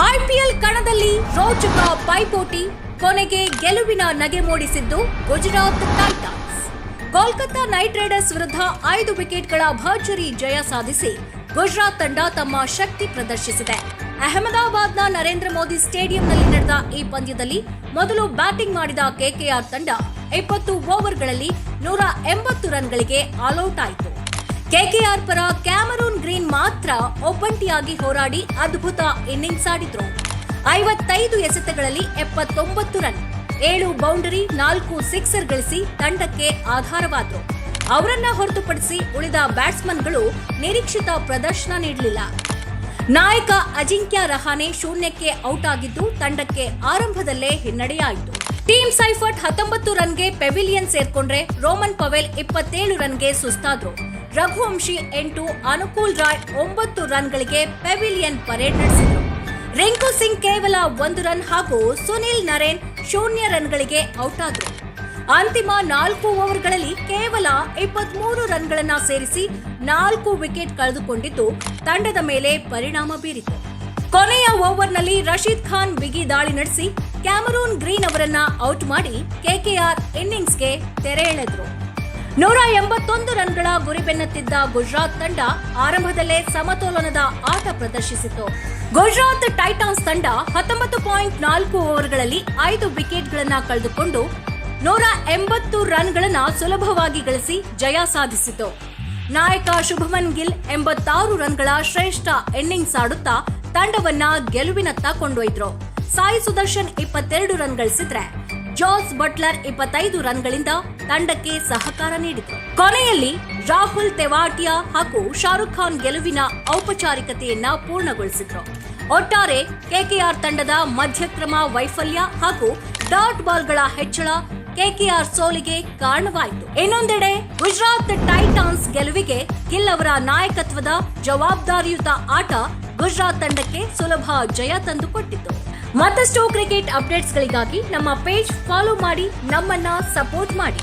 IPL ಕಣದಲ್ಲಿ ರೋಚಕ ಪೈಪೋಟಿ, ಕೊನೆಗೆ ಗೆಲುವಿನ ನಗೆ ಮೂಡಿಸಿದ್ದು Gujarat Titans. Kolkata Knight Riders ವಿರುದ್ಧ 5 ವಿಕೆಟ್ಗಳ ಭರ್ಜರಿ ಜಯ ಸಾಧಿಸಿ ಗುಜರಾತ್ ತಂಡ ತಮ್ಮ ಶಕ್ತಿ ಪ್ರದರ್ಶಿಸಿದೆ. ಅಹಮದಾಬಾದ್ನ ನರೇಂದ್ರ ಮೋದಿ ಸ್ಟೇಡಿಯಂನಲ್ಲಿ ನಡೆದ ಈ ಪಂದ್ಯದಲ್ಲಿ ಮೊದಲು ಬ್ಯಾಟಿಂಗ್ ಮಾಡಿದ ಕೆಕೆಆರ್ ತಂಡ 20 ಓವರ್ಗಳಲ್ಲಿ 180 ರನ್ಗಳಿಗೆ ಆಲ್ಔಟ್ ಆಯಿತು. ಕೆಕೆಆರ್ ಪರ ಕ್ಯಾಮರೂನ್ ಗ್ರೀನ್ ಮಾತ್ರ ಒಬ್ಬಂಟಿಯಾಗಿ ಹೋರಾಡಿ ಅದ್ಭುತ ಇನ್ನಿಂಗ್ಸ್ ಆಡಿದ್ರು. 55 ಎಸೆತಗಳಲ್ಲಿ 79 ರನ್, 7 ಬೌಂಡರಿ, 4 ಸಿಕ್ಸರ್ ಗಳಿಸಿ ತಂಡಕ್ಕೆ ಆಧಾರವಾದರು. ಅವರನ್ನ ಹೊರತುಪಡಿಸಿ ಉಳಿದ ಬ್ಯಾಟ್ಸ್ಮನ್ಗಳು ನಿರೀಕ್ಷಿತ ಪ್ರದರ್ಶನ ನೀಡಲಿಲ್ಲ. ನಾಯಕ ಅಜಿಂಕ್ಯ ರಹಾನೆ ಶೂನ್ಯಕ್ಕೆ ಔಟ್ ಆಗಿದ್ದು ತಂಡಕ್ಕೆ ಆರಂಭದಲ್ಲೇ ಹಿನ್ನಡೆಯಾಯಿತು. ಟೀಮ್ ಸೈಫರ್ಟ್ 19 ರನ್ಗೆ ಪೆವಿಲಿಯನ್ ಸೇರ್ಕೊಂಡ್ರೆ ರೋಮನ್ ಪವೆಲ್ 27 ರನ್ಗೆ ಸುಸ್ತಾದ್ರು. ರಘುವಂಶಿ 8, ಅನುಕೂಲ್ ರಾಯ್ 9 ರನ್ಗಳಿಗೆ ಪೆವಿಲಿಯನ್ ಪರೇಡ್ ನಡೆಸಿದರು. ರಿಂಕು ಸಿಂಗ್ ಕೇವಲ 1 ರನ್ ಹಾಗೂ ಸುನಿಲ್ ನರೇನ್ 0 ರನ್ಗಳಿಗೆ ಔಟ್ ಆದರು. ಅಂತಿಮ 4 ಓವರ್ಗಳಲ್ಲಿ ಕೇವಲ 23 ರನ್ಗಳನ್ನ ಸೇರಿಸಿ 4 ವಿಕೆಟ್ ಕಳೆದುಕೊಂಡಿದ್ದು ತಂಡದ ಮೇಲೆ ಪರಿಣಾಮ ಬೀರಿತು. ಕೊನೆಯ ಓವರ್ನಲ್ಲಿ ರಶೀದ್ ಖಾನ್ ಬಿಗಿ ದಾಳಿ ನಡೆಸಿ ಕ್ಯಾಮರೂನ್ ಗ್ರೀನ್ ಅವರನ್ನ ಔಟ್ ಮಾಡಿ ಕೆಕೆಆರ್ ಇನ್ನಿಂಗ್ಸ್ಗೆ ತೆರೆ ಎಳೆದರು. 181 ರನ್ಗಳ ಗುರಿ ಬೆನ್ನತ್ತಿದ್ದ ಗುಜರಾತ್ ತಂಡ ಆರಂಭದಲ್ಲೇ ಸಮತೋಲನದ ಆಟ ಪ್ರದರ್ಶಿಸಿತು. ಗುಜರಾತ್ ಟೈಟಾನ್ಸ್ ತಂಡ 19.4 ಓವರ್ಗಳಲ್ಲಿ 5 ವಿಕೆಟ್ಗಳನ್ನು ಕಳೆದುಕೊಂಡು 180 ರನ್ಗಳನ್ನು ಸುಲಭವಾಗಿ ಗಳಿಸಿ ಜಯ ಸಾಧಿಸಿತು. ನಾಯಕ ಶುಭಮನ್ ಗಿಲ್ 86 ರನ್ಗಳ ಶ್ರೇಷ್ಠ ಇನ್ನಿಂಗ್ಸ್ ಆಡುತ್ತಾ ತಂಡವನ್ನ ಗೆಲುವಿನತ್ತ ಕೊಂಡೊಯ್ದರು. ಸಾಯಿ ಸುದರ್ಶನ್ 22 ರನ್ ಗಳಿಸಿದ್ರೆ ಜಾಸ್ ಬಟ್ಲರ್ 25 ರನ್ಗಳಿಂದ ತಂಡಕ್ಕೆ ಸಹಕಾರ ನೀಡಿದರು. ಕೊನೆಯಲ್ಲಿ ರಾಹುಲ್ ತೆವಾಟಿಯಾ ಹಾಗೂ ಶಾರುಖ್ ಖಾನ್ ಗೆಲುವಿನ ಔಪಚಾರಿಕತೆಯನ್ನ ಪೂರ್ಣಗೊಳಿಸಿದ್ರು. ಒಟ್ಟಾರೆ ಕೆಕೆಆರ್ ತಂಡದ ಮಧ್ಯಕ್ರಮ ವೈಫಲ್ಯ ಹಾಗೂ ಡಾಟ್ ಬಾಲ್ಗಳ ಹೆಚ್ಚಳ ಕೆಕೆಆರ್ ಸೋಲಿಗೆ ಕಾರಣವಾಯಿತು. ಇನ್ನೊಂದೆಡೆ ಗುಜರಾತ್ ಟೈಟಾನ್ಸ್ ಗೆಲುವಿಗೆ ಗಿಲ್ ಅವರ ನಾಯಕತ್ವದ ಜವಾಬ್ದಾರಿಯುತ ಆಟ ಗುಜರಾತ್ ತಂಡಕ್ಕೆ ಸುಲಭ ಜಯ ತಂದುಕೊಟ್ಟಿತು. ಮತ್ತಷ್ಟು ಕ್ರಿಕೆಟ್ ಅಪ್ಡೇಟ್ಸ್ಗಳಿಗಾಗಿ ನಮ್ಮ ಪೇಜ್ ಫಾಲೋ ಮಾಡಿ, ನಮ್ಮನ್ನ ಸಪೋರ್ಟ್ ಮಾಡಿ.